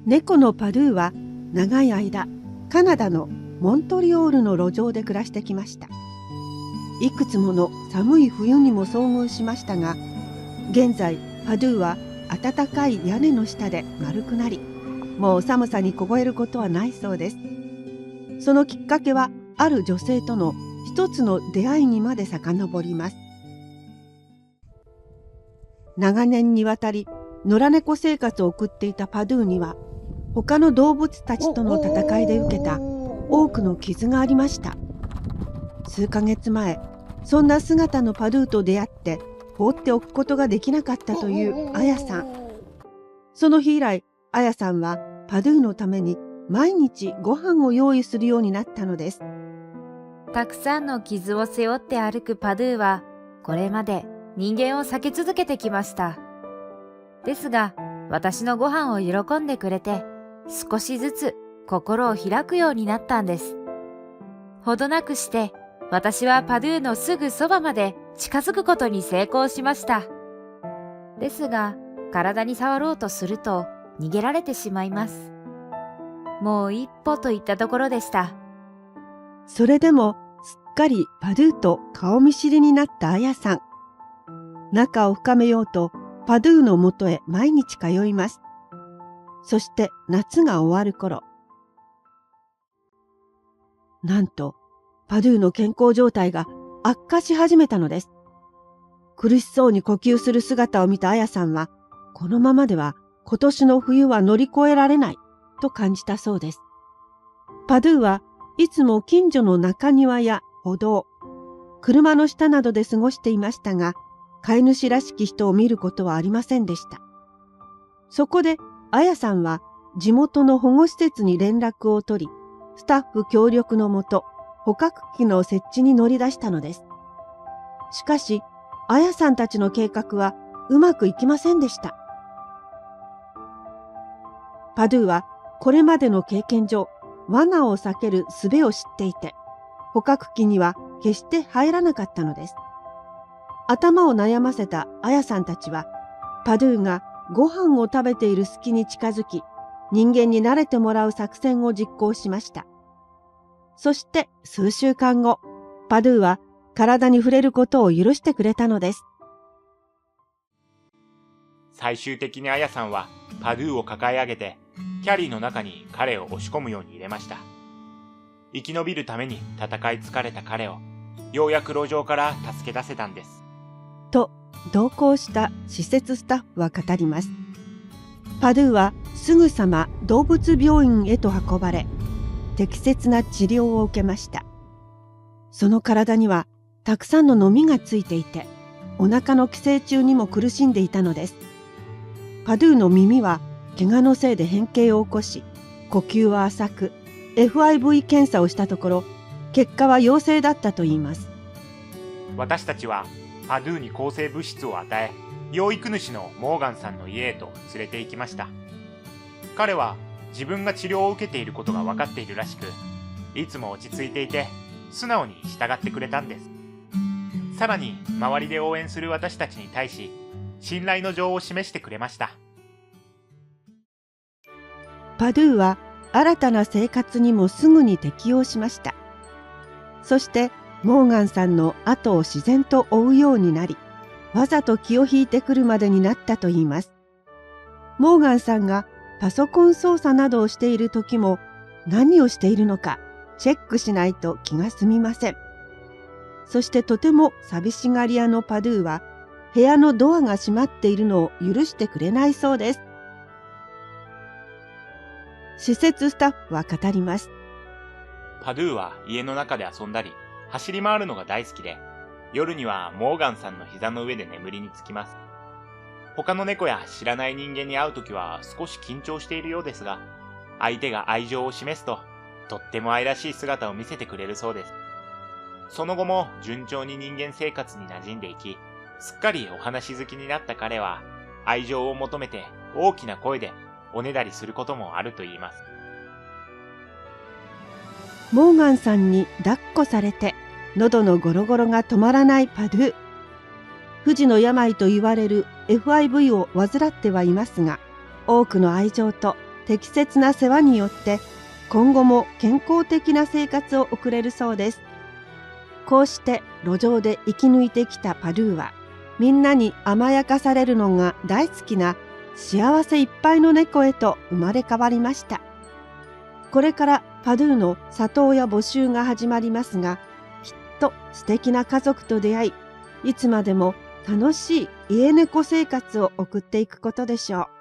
猫のパドゥは長い間カナダのモントリオールの路上で暮らしてきました。いくつもの寒い冬にも遭遇しましたが、現在パドゥは暖かい屋根の下で丸くなり、もう寒さに凍えることはないそうです。そのきっかけはある女性との一つの出会いにまで遡ります。長年にわたり野良猫生活を送っていたパドゥには、他の動物たちとの戦いで受けた多くの傷がありました。数ヶ月前、そんな姿のパドゥと出会って放っておくことができなかったというアヤさん。その日以来、アヤさんはパドゥのために毎日ご飯を用意するようになったのです。たくさんの傷を背負って歩くパドゥは、これまで人間を避け続けてきました。ですが、私のご飯を喜んでくれて、少しずつ心を開くようになったんです。ほどなくして、私はパドゥのすぐそばまで近づくことに成功しました。ですが、体に触ろうとすると逃げられてしまいます。もう一歩といったところでした。それでもすっかりパドゥと顔見知りになったアヤさん。仲を深めようとパドゥのもとへ毎日通います。そして夏が終わる頃、なんとパドゥの健康状態が悪化し始めたのです。苦しそうに呼吸する姿を見たアヤさんは、このままでは今年の冬は乗り越えられないと感じたそうです。パドゥはいつも近所の中庭や歩道、車の下などで過ごしていましたが、飼い主らしき人を見ることはありませんでした。そこでアヤさんは地元の保護施設に連絡を取り、スタッフ協力のもと捕獲器の設置に乗り出したのです。しかしアヤさんたちの計画はうまくいきませんでした。パドゥはこれまでの経験上、罠を避ける術を知っていて、捕獲器には決して入らなかったのです。頭を悩ませたアヤさんたちは、パドゥがご飯を食べている隙に近づき、人間に慣れてもらう作戦を実行しました。そして数週間後、パドゥは体に触れることを許してくれたのです。最終的にアヤさんはパドゥを抱え上げて、キャリーの中に彼を押し込むように入れました。生き延びるために戦い疲れた彼を、ようやく路上から助け出せたんです。と同行した施設スタッフは語ります。パドゥはすぐさま動物病院へと運ばれ、適切な治療を受けました。その体にはたくさんののみがついていて、お腹の寄生虫にも苦しんでいたのです。パドゥの耳は怪我のせいで変形を起こし、呼吸は浅く、FIV 検査をしたところ、結果は陽性だったといいます。私たちはパドゥに抗生物質を与え、養育主のモーガンさんの家へと連れて行きました。彼は自分が治療を受けていることが分かっているらしく、いつも落ち着いていて素直に従ってくれたんです。さらに周りで応援する私たちに対し、信頼の情を示してくれました。パドゥは新たな生活にもすぐに適応しました。そしてモーガンさんの後を自然と追うようになり、わざと気を引いてくるまでになったといいます。モーガンさんがパソコン操作などをしている時も、何をしているのかチェックしないと気が済みません。そしてとても寂しがり屋のパドゥは、部屋のドアが閉まっているのを許してくれないそうです。施設スタッフは語ります。パドゥは家の中で遊んだり、走り回るのが大好きで、夜にはモーガンさんの膝の上で眠りにつきます。他の猫や知らない人間に会うときは少し緊張しているようですが、相手が愛情を示すと、とっても愛らしい姿を見せてくれるそうです。その後も順調に人間生活に馴染んでいき、すっかりお話好きになった彼は、愛情を求めて大きな声でおねだりすることもあると言います。モーガンさんに抱っこされて、喉のゴロゴロが止まらないパドゥ。不治の病と言われる FIV を患ってはいますが、多くの愛情と適切な世話によって今後も健康的な生活を送れるそうです。こうして路上で生き抜いてきたパドゥは、みんなに甘やかされるのが大好きな幸せいっぱいの猫へと生まれ変わりました。これからパドゥの里親募集が始まりますが、きっと素敵な家族と出会い、いつまでも楽しい家猫生活を送っていくことでしょう。